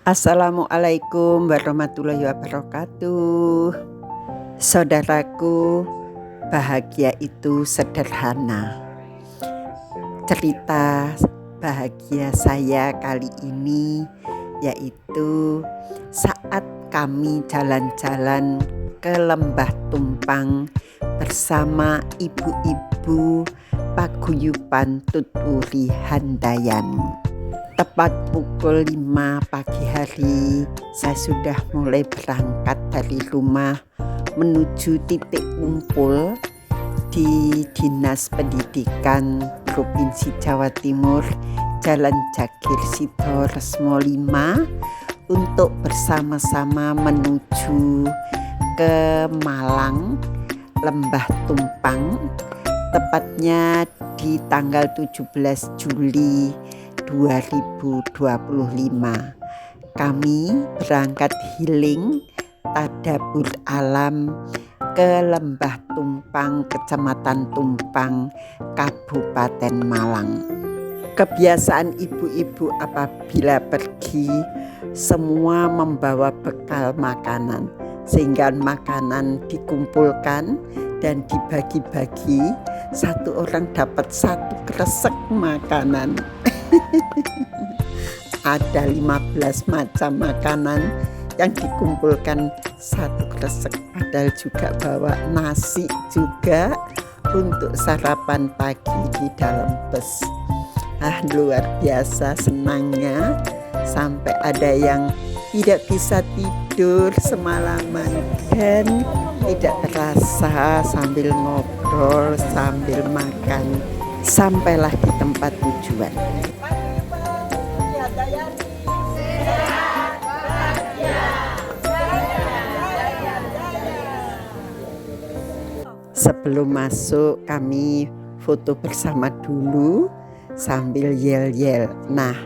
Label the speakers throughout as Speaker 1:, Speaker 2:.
Speaker 1: Assalamualaikum warahmatullahi wabarakatuh. Saudaraku, bahagia itu sederhana. Cerita bahagia saya kali ini yaitu saat kami jalan-jalan ke Lembah Tumpang bersama ibu-ibu paguyuban Tuturi Handayan. Tepat pukul 5 pagi hari, saya sudah mulai berangkat dari rumah menuju titik kumpul di Dinas Pendidikan Provinsi Jawa Timur, Jalan Jagir Sido Resmo 5, untuk bersama-sama menuju ke Malang, Lembah Tumpang, tepatnya di tanggal 17 Juli 2025. Kami berangkat healing tadabur alam ke Lembah Tumpang, Kecamatan Tumpang, Kabupaten Malang. Kebiasaan ibu-ibu apabila pergi semua membawa bekal makanan, sehingga makanan dikumpulkan dan dibagi-bagi. Satu orang dapat satu kresek makanan. Ada 15 macam makanan yang dikumpulkan satu kresek. Padahal juga bawa nasi juga untuk sarapan pagi di dalam bus. Luar biasa senangnya, sampai ada yang tidak bisa tidur semalaman, dan tidak terasa sambil ngobrol, sambil makan, sampailah di tempat tujuan. Sebelum masuk kami foto bersama dulu sambil yel-yel. Nah,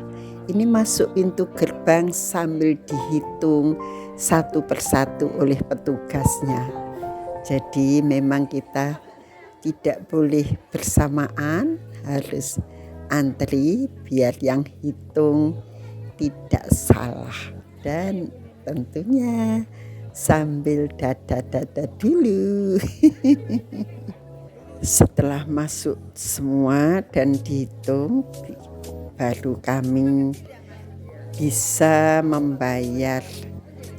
Speaker 1: ini masuk pintu gerbang sambil dihitung satu persatu oleh petugasnya. Jadi memang kita tidak boleh bersamaan, harus antri biar yang hitung tidak salah. Dan tentunya sambil dada-dada dulu. Setelah masuk semua dan dihitung, baru kami bisa membayar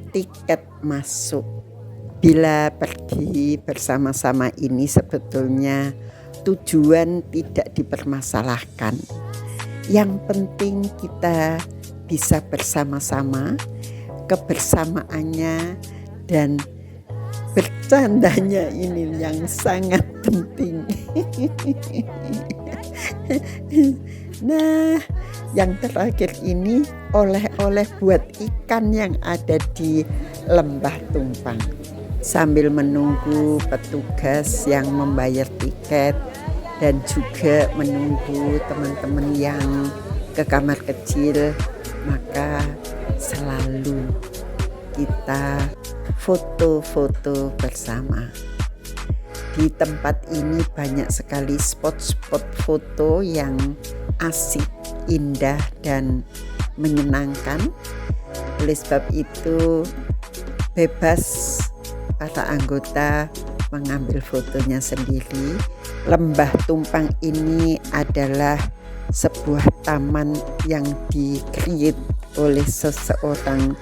Speaker 1: tiket masuk. Bila pergi bersama-sama ini sebetulnya tujuan tidak dipermasalahkan. Yang penting kita bisa bersama-sama, kebersamaannya dan bercandanya ini yang sangat penting. Nah, yang terakhir ini oleh-oleh buat ikan yang ada di Lembah Tumpang. Sambil menunggu petugas yang membayar tiket dan juga menunggu teman-teman yang ke kamar kecil, maka selalu kita foto-foto bersama. Di tempat ini banyak sekali spot-spot foto yang asik, indah, dan menyenangkan. Oleh sebab itu bebas para anggota mengambil fotonya sendiri. Lembah Tumpang ini adalah sebuah taman yang di-create oleh seseorang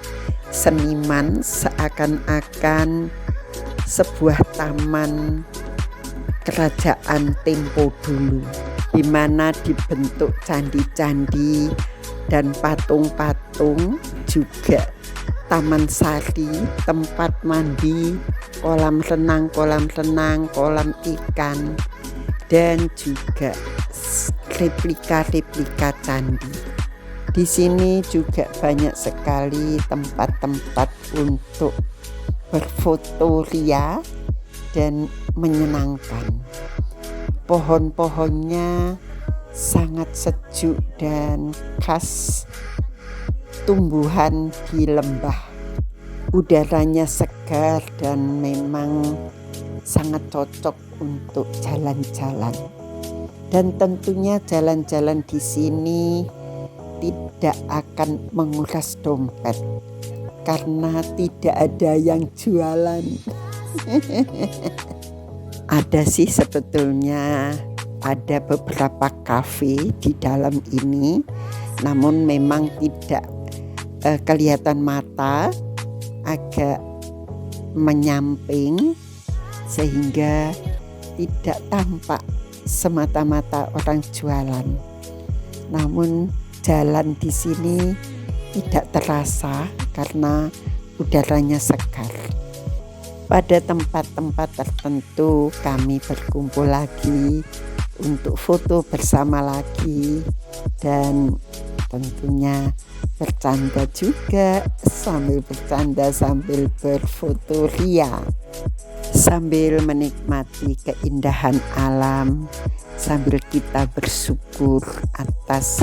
Speaker 1: seniman, seakan-akan sebuah taman kerajaan tempo dulu, di mana dibentuk candi-candi dan patung-patung, juga taman sari, tempat mandi, kolam renang, kolam ikan, dan juga replika-replika candi. Di sini juga banyak sekali tempat-tempat untuk berfoto ria dan menyenangkan. Pohon-pohonnya sangat sejuk dan khas tumbuhan di lembah. Udaranya segar dan memang sangat cocok untuk jalan-jalan. Dan tentunya jalan-jalan di sini tidak akan menguras dompet karena tidak ada yang jualan. Ada sih sebetulnya, ada beberapa kafe di dalam ini, namun memang tidak kelihatan mata, agak menyamping sehingga tidak tampak semata-mata orang jualan. Namun jalan di sini tidak terasa karena udaranya segar. Pada tempat-tempat tertentu kami berkumpul lagi untuk foto bersama lagi dan tentunya bercanda juga, sambil bercanda sambil berfoto ria, sambil menikmati keindahan alam, sambil kita bersyukur atas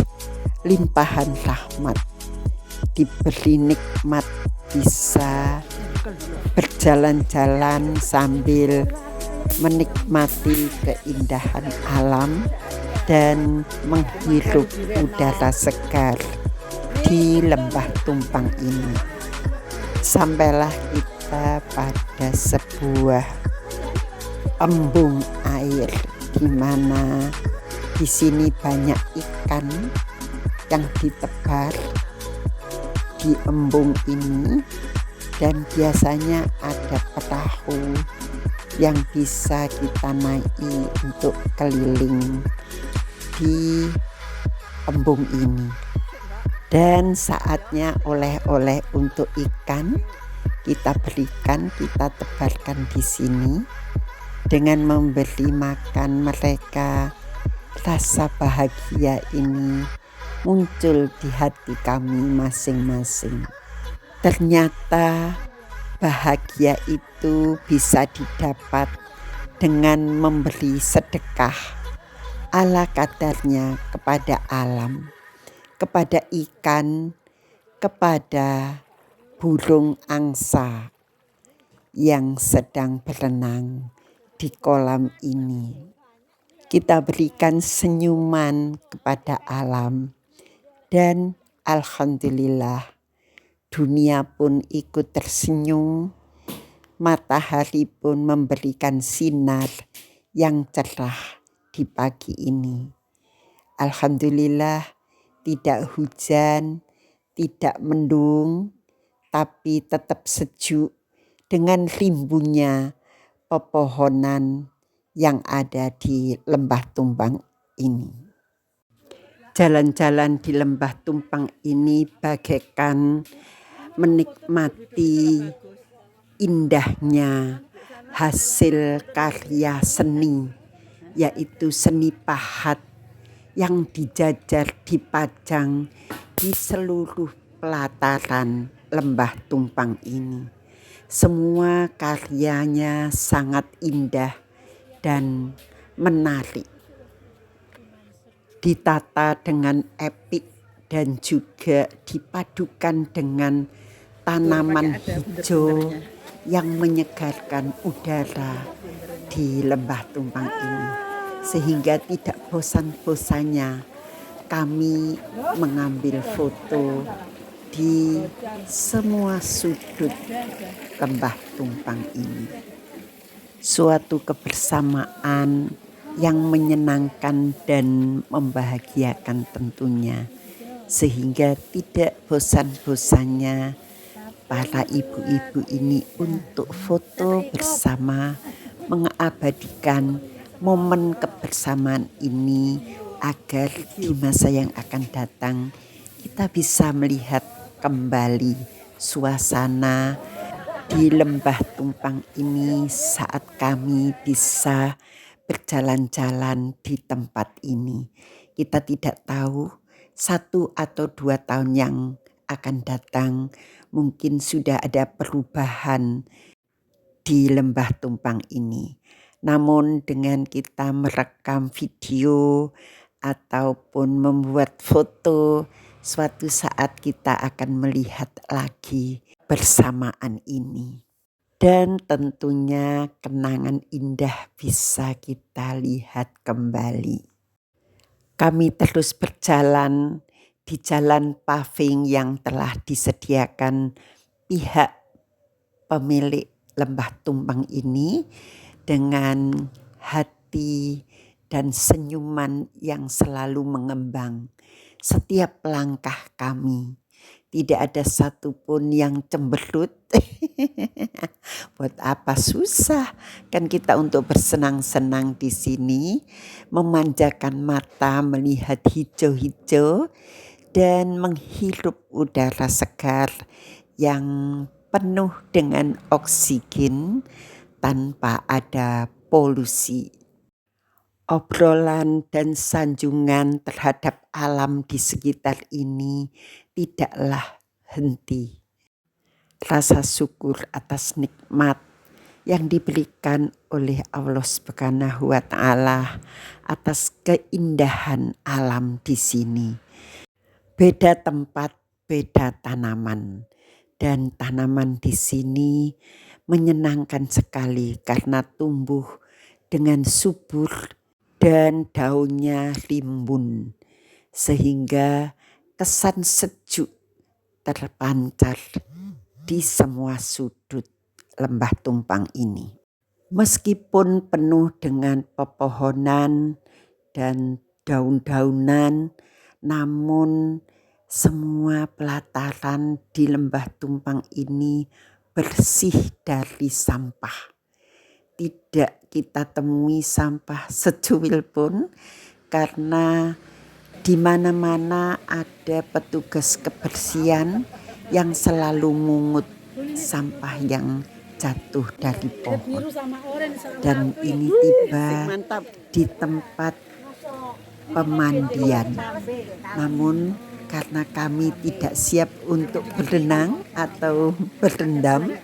Speaker 1: limpahan rahmat, diberi nikmat bisa berjalan-jalan sambil menikmati keindahan alam dan menghirup udara segar di Lembah Tumpang ini. Sampailah kita pada sebuah embung air di mana di sini banyak ikan yang ditebar di embung ini, dan biasanya ada perahu yang bisa kita naiki untuk keliling di embung ini. Dan saatnya oleh-oleh untuk ikan kita berikan, kita tebarkan di sini. Dengan memberi makan mereka, rasa bahagia ini muncul di hati kami masing-masing. Ternyata bahagia itu bisa didapat dengan memberi sedekah ala kadarnya kepada alam, kepada ikan, kepada burung angsa yang sedang berenang di kolam ini. Kita berikan senyuman kepada alam, dan alhamdulillah dunia pun ikut tersenyum, matahari pun memberikan sinar yang cerah di pagi ini. Alhamdulillah tidak hujan, tidak mendung, tapi tetap sejuk dengan rimbunnya pepohonan yang ada di Lembah Tumpang ini. Jalan-jalan di Lembah Tumpang ini bagaikan menikmati indahnya hasil karya seni, yaitu seni pahat yang dijajar dipajang di seluruh pelataran Lembah Tumpang ini. Semua karyanya sangat indah dan menarik, ditata dengan epik dan juga dipadukan dengan tanaman hijau yang menyegarkan udara di Lembah Tumpang ini, sehingga tidak bosan-bosannya kami mengambil foto di semua sudut Lembah Tumpang ini. Suatu kebersamaan yang menyenangkan dan membahagiakan tentunya, sehingga tidak bosan-bosannya para ibu-ibu ini untuk foto bersama, mengabadikan momen kebersamaan ini agar di masa yang akan datang kita bisa melihat kembali suasana di Lembah Tumpang ini saat kami bisa berjalan-jalan di tempat ini. Kita tidak tahu 1 atau 2 tahun yang akan datang mungkin sudah ada perubahan di Lembah Tumpang ini. Namun dengan kita merekam video ataupun membuat foto, suatu saat kita akan melihat lagi bersamaan ini. Dan tentunya kenangan indah bisa kita lihat kembali. Kami terus berjalan di jalan paving yang telah disediakan pihak pemilik Lembah Tumpang ini dengan hati dan senyuman yang selalu mengembang. Setiap langkah kami, tidak ada satupun yang cemberut. Buat apa susah? Kan kita untuk bersenang-senang di sini, memanjakan mata melihat hijau-hijau dan menghirup udara segar yang penuh dengan oksigen tanpa ada polusi. Obrolan dan sanjungan terhadap alam di sekitar ini tidaklah henti. Rasa syukur atas nikmat yang diberikan oleh Allah Subhanahu wa Ta'ala atas keindahan alam di sini. Beda tempat, beda tanaman, dan tanaman di sini menyenangkan sekali karena tumbuh dengan subur dan daunnya rimbun, sehingga kesan sejuk terpancar di semua sudut Lembah Tumpang ini. Meskipun penuh dengan pepohonan dan daun-daunan, namun semua pelataran di Lembah Tumpang ini bersih dari sampah. Tidak kita temui sampah secuil pun karena di mana-mana ada petugas kebersihan yang selalu mungut sampah yang jatuh dari pohon. Dan ini tiba di tempat pemandian. Namun karena kami tidak siap untuk berenang atau berendam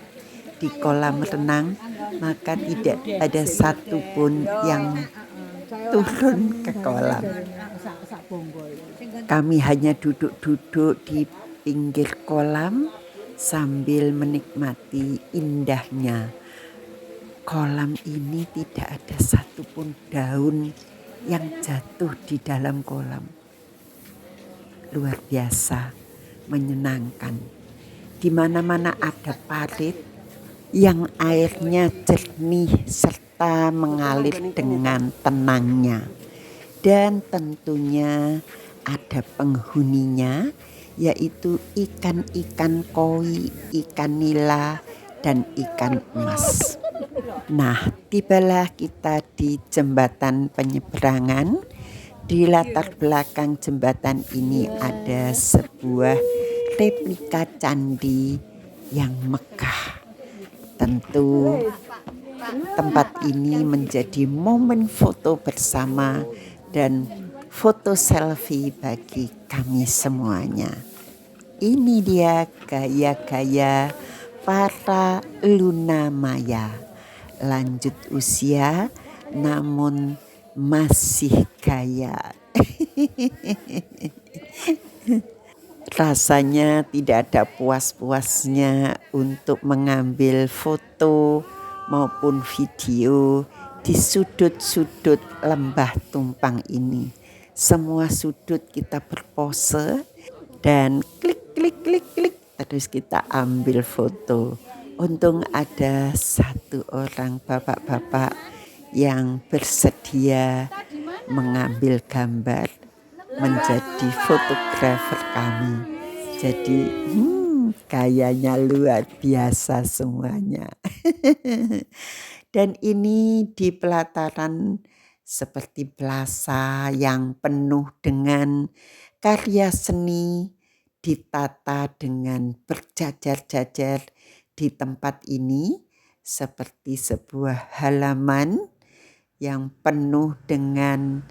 Speaker 1: di kolam renang, maka tidak ada satupun yang turun ke kolam. Kami hanya duduk-duduk di pinggir kolam sambil menikmati indahnya kolam ini. Tidak ada satupun daun yang jatuh di dalam kolam. Luar biasa, menyenangkan. Di mana-mana ada parit yang airnya jernih serta mengalir dengan tenangnya. Dan tentunya ada penghuninya, yaitu ikan-ikan koi, ikan nila, dan ikan emas. Nah, tibalah kita di jembatan penyeberangan. Di latar belakang jembatan ini ada sebuah replika candi yang megah. Tentu tempat ini menjadi momen foto bersama dan foto selfie bagi kami semuanya. Ini dia gaya-gaya para Luna Maya. Lanjut usia namun masih gaya. Rasanya tidak ada puas-puasnya untuk mengambil foto maupun video di sudut-sudut Lembah Tumpang ini. Semua sudut kita berpose dan klik terus kita ambil foto. Untung ada satu orang bapak-bapak yang bersedia mengambil gambar menjadi fotografer kami. Jadi gayanya luar biasa semuanya. Dan ini di pelataran seperti plaza yang penuh dengan karya seni, ditata dengan berjajar-jajar di tempat ini seperti sebuah halaman yang penuh dengan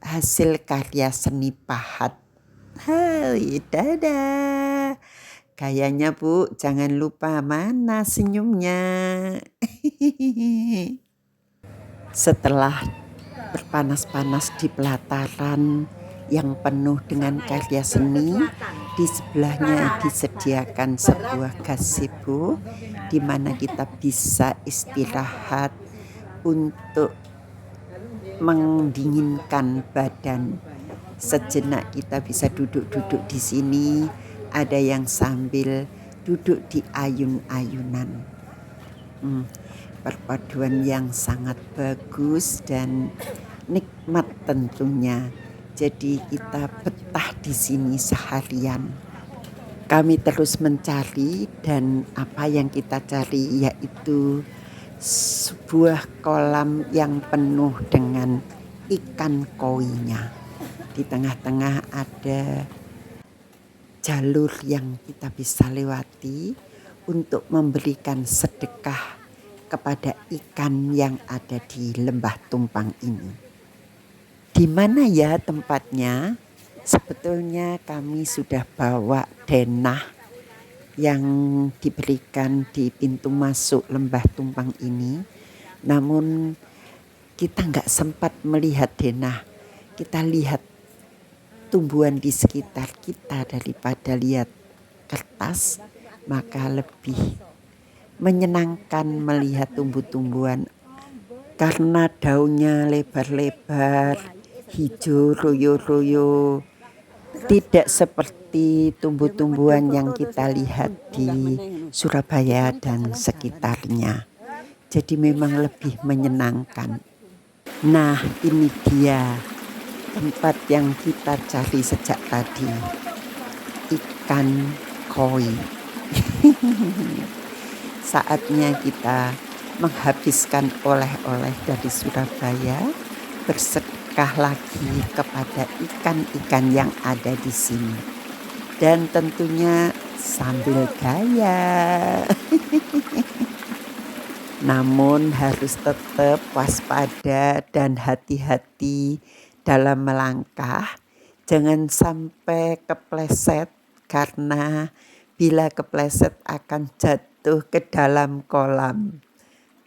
Speaker 1: hasil karya seni pahat. Hai, dadah. Gayanya Bu, jangan lupa mana senyumnya. Setelah berpanas-panas di pelataran yang penuh dengan karya seni, di sebelahnya disediakan sebuah gazebo di mana kita bisa istirahat untuk mendinginkan badan sejenak kita bisa duduk-duduk di sini, ada yang sambil duduk di ayun-ayunan. Perpaduan yang sangat bagus dan nikmat tentunya. Jadi kita betah di sini seharian. Kami terus mencari dan apa yang kita cari yaitu sebuah kolam yang penuh dengan ikan koinya. Di tengah-tengah ada jalur yang kita bisa lewati untuk memberikan sedekah kepada ikan yang ada di Lembah Tumpang ini. Di mana ya tempatnya? Sebetulnya kami sudah bawa denah yang diberikan di pintu masuk Lembah Tumpang ini. Namun kita nggak sempat melihat denah. Kita lihat tumbuhan di sekitar kita daripada lihat kertas, maka lebih menyenangkan melihat tumbuh-tumbuhan karena daunnya lebar-lebar, hijau royo-royo, tidak seperti tumbuh-tumbuhan yang kita lihat di Surabaya dan sekitarnya. Jadi memang lebih menyenangkan. Nah, ini dia tempat yang kita cari sejak tadi, ikan koi. Saatnya kita menghabiskan oleh-oleh dari Surabaya, bersedekah lagi kepada ikan-ikan yang ada di sini. Dan tentunya sambil gaya. Namun harus tetap waspada dan hati-hati dalam melangkah. Jangan sampai kepleset karena bila kepleset akan jatuh ke dalam kolam.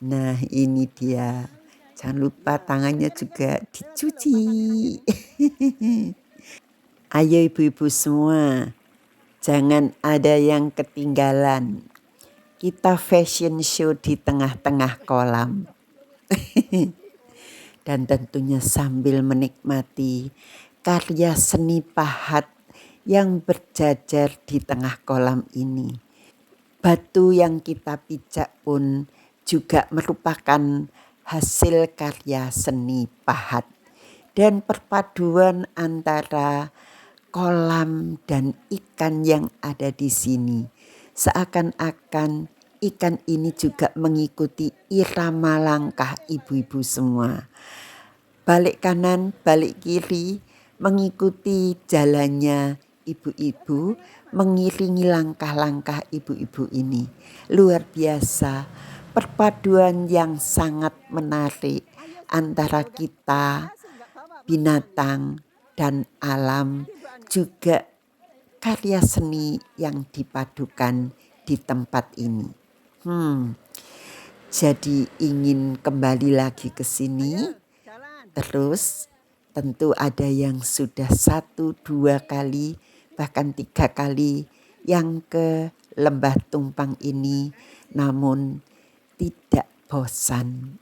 Speaker 1: Nah, ini dia. Jangan lupa tangannya juga dicuci. Ayo ibu-ibu semua, jangan ada yang ketinggalan. Kita fashion show di tengah-tengah kolam. Dan tentunya sambil menikmati karya seni pahat yang berjajar di tengah kolam ini. Batu yang kita pijak pun juga merupakan hasil karya seni pahat. Dan perpaduan antara kolam dan ikan yang ada di sini. Seakan-akan ikan ini juga mengikuti irama langkah ibu-ibu semua. Balik kanan, balik kiri, mengikuti jalannya ibu-ibu, mengiringi langkah-langkah ibu-ibu ini. Luar biasa, perpaduan yang sangat menarik antara kita, binatang, dan alam, juga karya seni yang dipadukan di tempat ini. Jadi ingin kembali lagi ke sini. Terus tentu ada yang sudah 1, 2 kali, bahkan 3 kali yang ke Lembah Tumpang ini, namun tidak bosan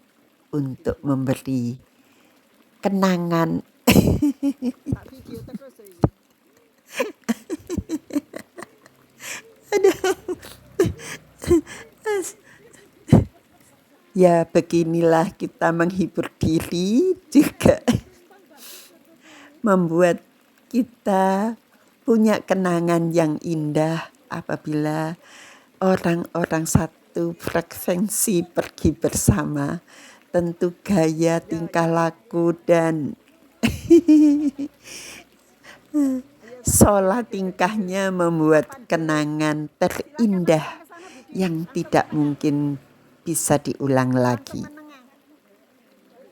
Speaker 1: untuk memberi kenangan. Ya beginilah kita menghibur diri juga membuat kita punya kenangan yang indah apabila orang-orang satu frekuensi pergi bersama. Tentu gaya, tingkah laku, dan sola tingkahnya membuat kenangan terindah yang tidak mungkin bisa diulang lagi.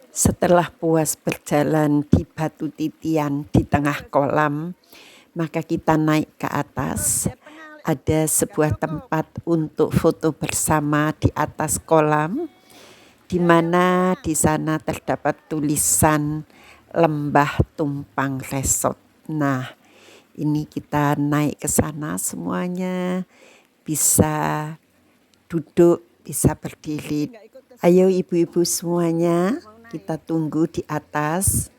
Speaker 1: Setelah puas berjalan di batu titian di tengah kolam, maka kita naik ke atas. Ada sebuah tempat untuk foto bersama di atas kolam, di mana di sana terdapat tulisan Lembah Tumpang Resort. Nah, ini kita naik ke sana semuanya, bisa duduk, bisa berdiri. Ayo ibu-ibu semuanya, kita tunggu di atas.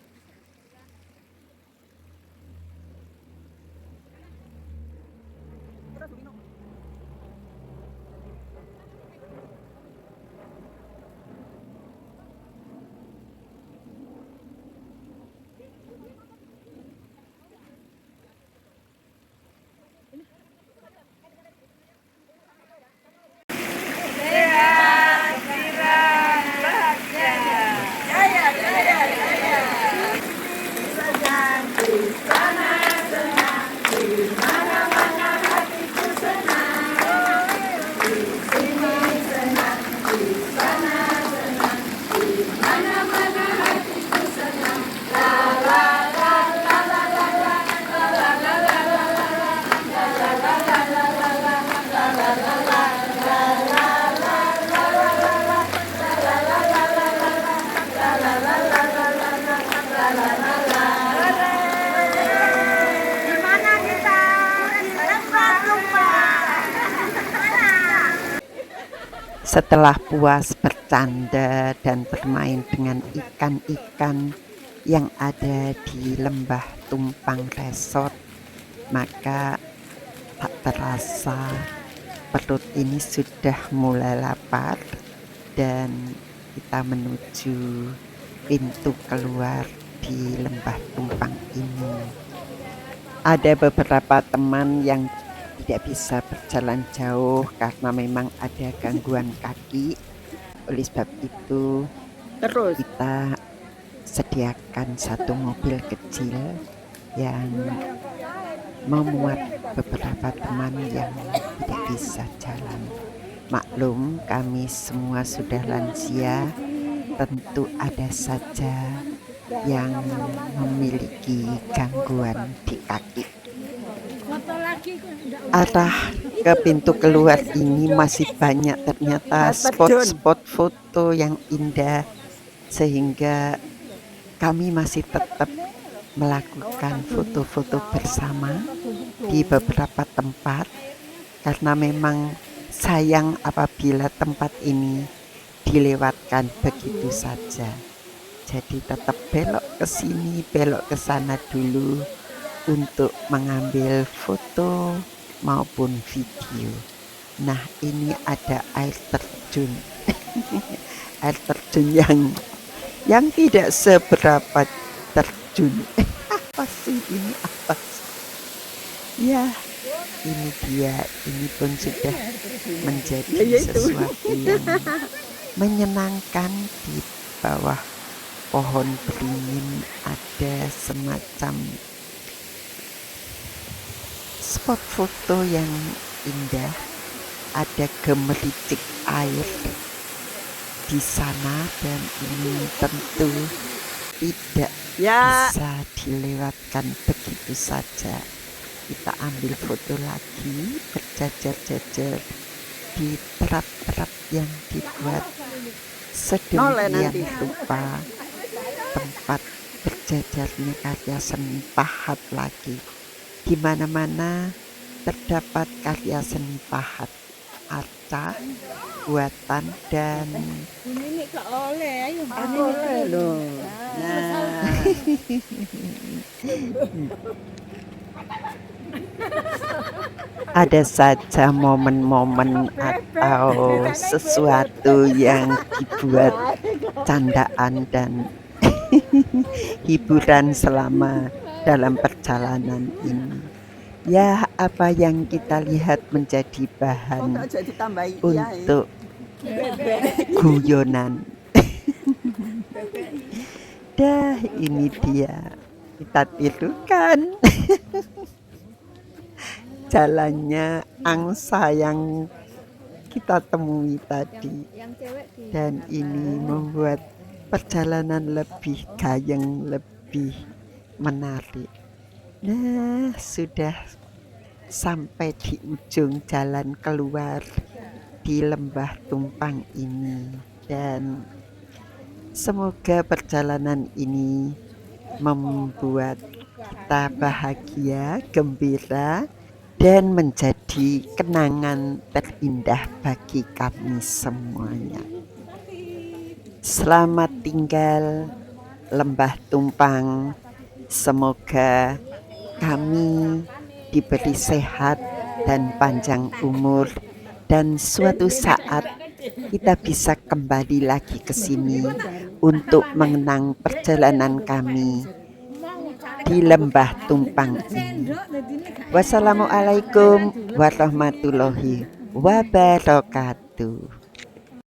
Speaker 1: Setelah puas bercanda dan bermain dengan ikan-ikan yang ada di Lembah Tumpang Resort, maka tak terasa perut ini sudah mulai lapar dan kita menuju pintu keluar di Lembah Tumpang ini. Ada beberapa teman yang tidak bisa berjalan jauh karena memang ada gangguan kaki. Oleh sebab itu, kita sediakan satu mobil kecil yang memuat beberapa teman yang tidak bisa jalan. Maklum, kami semua sudah lansia, tentu ada saja yang memiliki gangguan di kaki. Arah ke pintu keluar ini masih banyak ternyata spot-spot foto yang indah, sehingga kami masih tetap melakukan foto-foto bersama di beberapa tempat karena memang sayang apabila tempat ini dilewatkan begitu saja. Jadi tetap belok ke sini, belok ke sana dulu untuk mengambil foto maupun video. Nah, ini ada air terjun. Air terjun yang tidak seberapa terjun. Apa sih ini? Apa sih? Ya, ini dia. Ini pun sudah menjadi sesuatu yang menyenangkan. Di bawah pohon beringin ada semacam spot foto yang indah. Ada gemericik air di sana dan ini tentu tidak bisa dilewatkan begitu saja. Kita ambil foto lagi berjajar-jajar di terap-terap yang dibuat sedemikian rupa, tempat berjajarnya karya seni pahat lagi. Di mana-mana terdapat karya seni pahat, arca, buatan dan ada saja momen-momen atau sesuatu yang dibuat candaan dan hiburan selama dalam perjalanan ini. Ya, apa yang kita lihat menjadi bahan untuk guyonan. Dah, ini dia. Kita tirukan. Jalannya angsa yang kita temui tadi. Dan ini membuat perjalanan lebih gayeng, lebih menarik. Nah, sudah sampai di ujung jalan keluar di Lembah Tumpang ini, dan semoga perjalanan ini membuat kita bahagia, gembira, dan menjadi kenangan terindah bagi kami semuanya. Selamat tinggal Lembah Tumpang. Semoga kami diberi sehat dan panjang umur, dan suatu saat kita bisa kembali lagi ke sini untuk mengenang perjalanan kami di Lembah Tumpang ini. Wassalamualaikum warahmatullahi wabarakatuh.